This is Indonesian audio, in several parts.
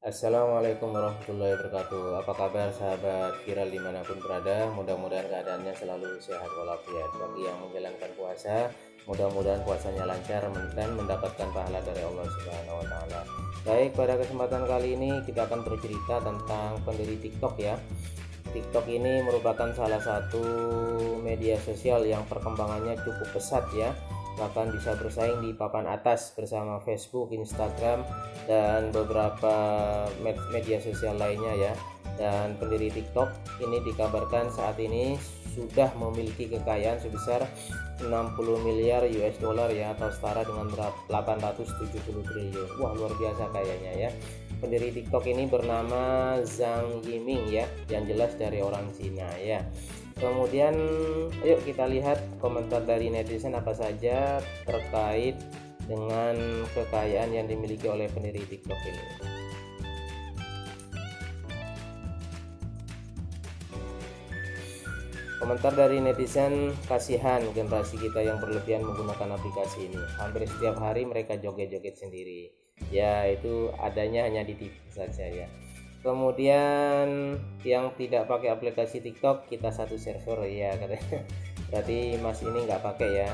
Assalamualaikum warahmatullahi wabarakatuh. Apa kabar sahabat viral dimanapun berada? Mudah-mudahan keadaannya selalu sehat walafiat. Bagi yang menjalankan puasa, mudah-mudahan puasanya lancar dan mendapatkan pahala dari Allah Subhanahu wa taala. Baik, pada kesempatan kali ini kita akan bercerita tentang pendiri TikTok ya. TikTok ini merupakan salah satu media sosial yang perkembangannya cukup pesat ya, bahkan bisa bersaing di papan atas bersama Facebook, Instagram, dan beberapa media sosial lainnya ya. Dan pendiri TikTok ini dikabarkan saat ini sudah memiliki kekayaan sebesar 60 miliar US dollar ya, atau setara dengan 870 triliun. Wah, luar biasa kayaknya ya. Pendiri TikTok ini bernama Zhang Yiming ya, yang jelas dari orang Cina ya. Kemudian yuk kita lihat komentar dari netizen apa saja terkait dengan kekayaan yang dimiliki oleh pendiri TikTok ini. Komentar dari netizen, kasihan generasi kita yang berlebihan menggunakan aplikasi ini. Hampir setiap hari mereka joget-joget sendiri. Ya, itu adanya hanya di TV saja ya. Kemudian yang tidak pakai aplikasi TikTok, kita satu server ya katanya. Berarti Mas ini nggak pakai ya.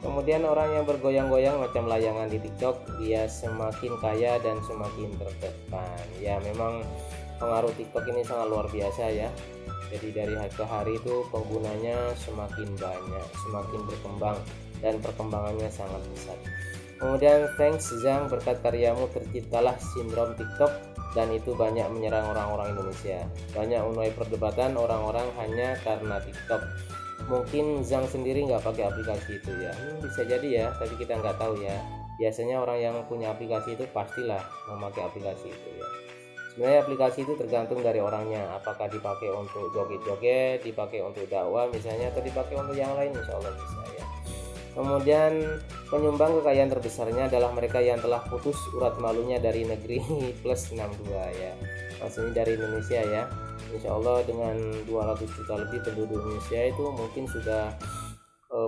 Kemudian orang yang bergoyang-goyang macam layangan di TikTok, dia semakin kaya dan semakin terdepan. Ya, memang pengaruh TikTok ini sangat luar biasa ya. Jadi dari hari ke hari itu penggunanya semakin banyak, semakin berkembang, dan perkembangannya sangat pesat. Kemudian thanks Zhang, berkat karyamu terciptalah sindrom TikTok dan itu banyak menyerang orang-orang Indonesia. Banyak menuai perdebatan orang-orang hanya karena TikTok. Mungkin Zhang sendiri nggak pakai aplikasi itu ya. Bisa jadi ya, tapi kita nggak tahu ya. Biasanya orang yang punya aplikasi itu pastilah memakai aplikasi itu ya. Sebenarnya aplikasi itu tergantung dari orangnya, apakah dipakai untuk joget-joget, dipakai untuk dakwah misalnya, atau dipakai untuk yang lain, insya Allah bisa ya. Kemudian penyumbang kekayaan terbesarnya adalah mereka yang telah putus urat malunya dari negeri plus 62 ya, maksudnya dari Indonesia ya. Insya Allah dengan 200 juta lebih penduduk Indonesia itu mungkin sudah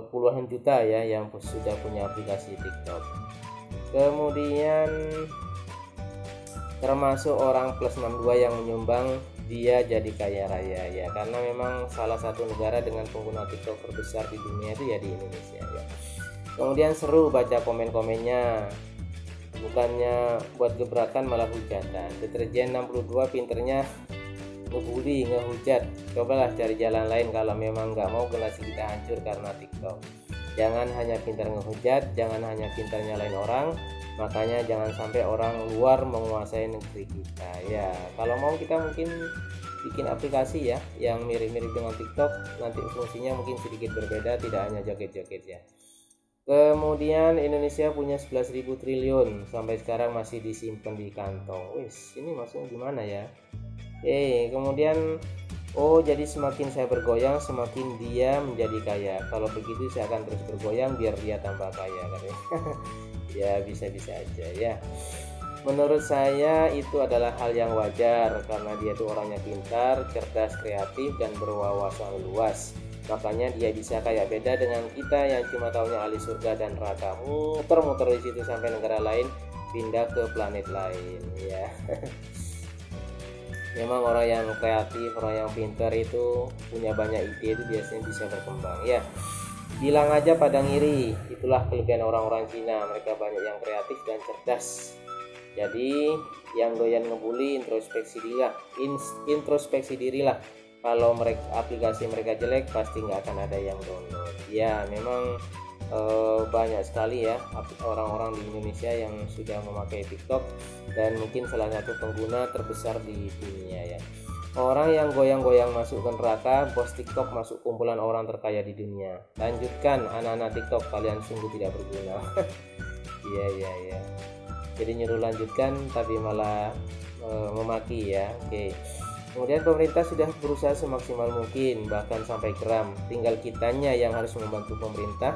puluhan juta ya yang sudah punya aplikasi TikTok. Kemudian termasuk orang plus 62 yang menyumbang dia jadi kaya raya ya, karena memang salah satu negara dengan pengguna TikTok terbesar di dunia itu ya di Indonesia ya. Kemudian seru baca komen-komennya, bukannya buat gebrakan malah hujatan. Deterjen 62 pinternya ngebully, ngehujat. Cobalah cari jalan lain kalau memang nggak mau generasi kita hancur karena TikTok. Jangan hanya pintar ngehujat, jangan hanya pintar nyalain orang, makanya jangan sampai orang luar menguasai negeri kita ya. Kalau mau kita mungkin bikin aplikasi ya yang mirip-mirip dengan TikTok, nanti fungsinya mungkin sedikit berbeda, tidak hanya joget-joget ya. Kemudian Indonesia punya 11.000 triliun, sampai sekarang masih disimpan di kantong. Wis, ini maksudnya gimana ya? Kemudian jadi semakin saya bergoyang semakin dia menjadi kaya. Kalau begitu saya akan terus bergoyang biar dia tambah kaya katanya. Ya, bisa-bisa aja ya. Menurut saya itu adalah hal yang wajar karena dia tuh orangnya pintar, cerdas, kreatif, dan berwawasan luas. Makanya dia bisa kayak beda dengan kita yang cuma taunya ahli surga dan neraka, muter-muter di situ sampai negara lain, pindah ke planet lain ya. Memang orang yang kreatif, orang yang pintar itu punya banyak ide, itu biasanya bisa berkembang ya. Bilang aja pada ngiri, itulah kelebihan orang-orang Cina, mereka banyak yang kreatif dan cerdas. Jadi yang doyan ngebully introspeksi dirilah. Kalau aplikasi mereka jelek pasti nggak akan ada yang download ya. Memang banyak sekali ya orang-orang di Indonesia yang sudah memakai TikTok dan mungkin salah satu pengguna terbesar di dunia ya. Orang yang goyang-goyang masuk ke neraka, bos TikTok masuk kumpulan orang terkaya di dunia. Lanjutkan anak-anak TikTok, kalian sungguh tidak berguna. Iya. Jadi nyuruh lanjutkan tapi malah memaki ya. Oke. Kemudian pemerintah sudah berusaha semaksimal mungkin, bahkan sampai geram. Tinggal kitanya yang harus membantu pemerintah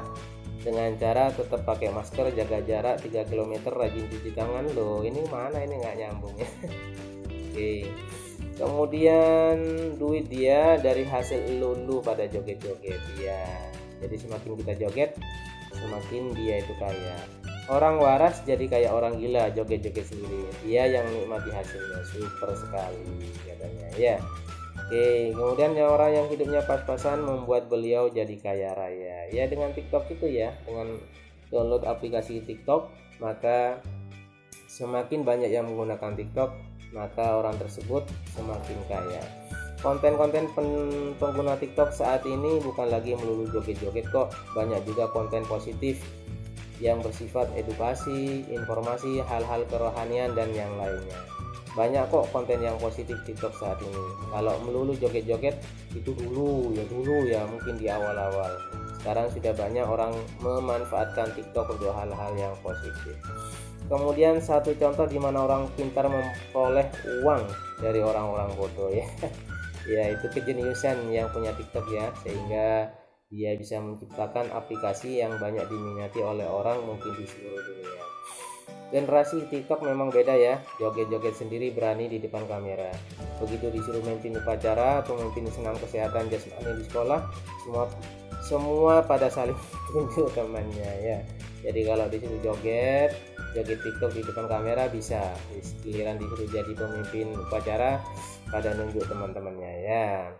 dengan cara tetap pakai masker, jaga jarak 3 km, rajin cuci tangan. Loh, ini mana ini nggak nyambung ya. Oke. Kemudian duit dia dari hasil lulu pada joget-joget ya. Jadi semakin kita joget, semakin dia itu kaya. Orang waras jadi kayak orang gila, joget-joget sendiri. Dia yang menikmati hasilnya, super sekali katanya ya. Oke, kemudian yang orang yang hidupnya pas-pasan membuat beliau jadi kaya raya. Ya dengan TikTok itu ya, dengan download aplikasi TikTok, maka semakin banyak yang menggunakan TikTok, maka orang tersebut semakin kaya. Konten-konten pengguna TikTok saat ini bukan lagi melulu joget-joget kok, banyak juga konten positif yang bersifat edukasi, informasi, hal-hal kerohanian dan yang lainnya. Banyak kok konten yang positif TikTok saat ini. Kalau melulu joget-joget itu dulu ya mungkin di awal-awal. Sekarang sudah banyak orang memanfaatkan TikTok untuk hal-hal yang positif. Kemudian satu contoh di mana orang pintar memperoleh uang dari orang-orang bodoh ya. Ya itu kejeniusan yang punya TikTok ya, sehingga dia bisa menciptakan aplikasi yang banyak diminati oleh orang mungkin di seluruh dunia. Generasi TikTok memang beda ya, joget-joget sendiri berani di depan kamera. Begitu disuruh memimpin upacara atau memimpin senam kesehatan jasmani di sekolah, semua pada saling tunjuk temannya ya. Jadi kalau disuruh joget TikTok di depan kamera bisa, giliran disuruh jadi pemimpin upacara pada nunjuk teman-temannya ya.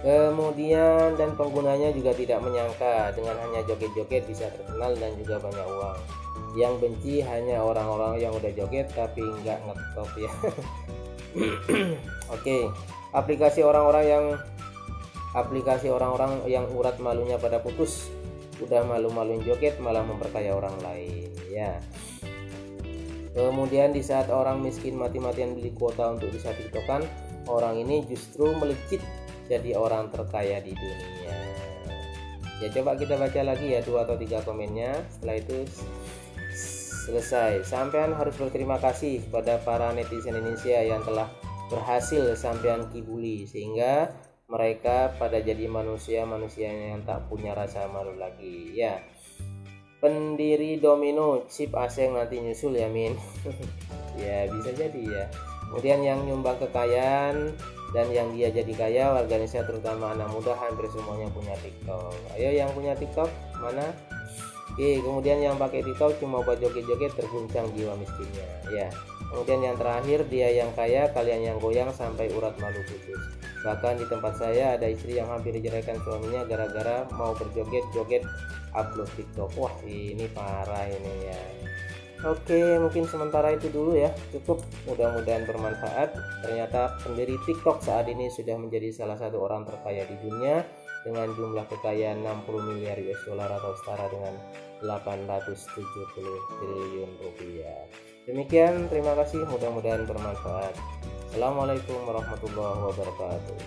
Kemudian dan penggunanya juga tidak menyangka dengan hanya joget-joget bisa terkenal dan juga banyak uang. Yang benci hanya orang-orang yang udah joget tapi nggak ngetop ya. Oke, aplikasi orang-orang yang urat malunya pada putus, udah malu-maluin joget malah memperkaya orang lain ya. Kemudian di saat orang miskin mati-matian beli kuota untuk bisa tiktokan, orang ini justru melejit jadi orang terkaya di dunia. Ya coba kita baca lagi ya 2 atau 3 komennya. Setelah itu selesai. Sampean harus berterima kasih kepada para netizen Indonesia yang telah berhasil sampean kibuli, sehingga mereka pada jadi manusia yang tak punya rasa malu lagi ya. Pendiri Domino, chip asing nanti nyusul ya Min. Ya bisa jadi ya. Kemudian yang nyumbang kekayaan dan yang dia jadi kaya, warga Indonesia terutama anak muda hampir semuanya punya TikTok. Ayo yang punya TikTok mana? Oke, kemudian yang pakai TikTok cuma buat joget-joget terguncang jiwa miskinnya ya. Kemudian yang terakhir, dia yang kaya, kalian yang goyang sampai urat malu putus. Bahkan di tempat saya ada istri yang hampir diceraikan suaminya gara-gara mau berjoget-joget upload TikTok. Wah ini parah ini ya. Oke, mungkin sementara itu dulu ya, cukup, mudah-mudahan bermanfaat. Ternyata pendiri TikTok saat ini sudah menjadi salah satu orang terkaya di dunia dengan jumlah kekayaan 60 miliar US dollar atau setara dengan 870 triliun rupiah. Demikian, terima kasih, mudah-mudahan bermanfaat. Assalamualaikum warahmatullahi wabarakatuh.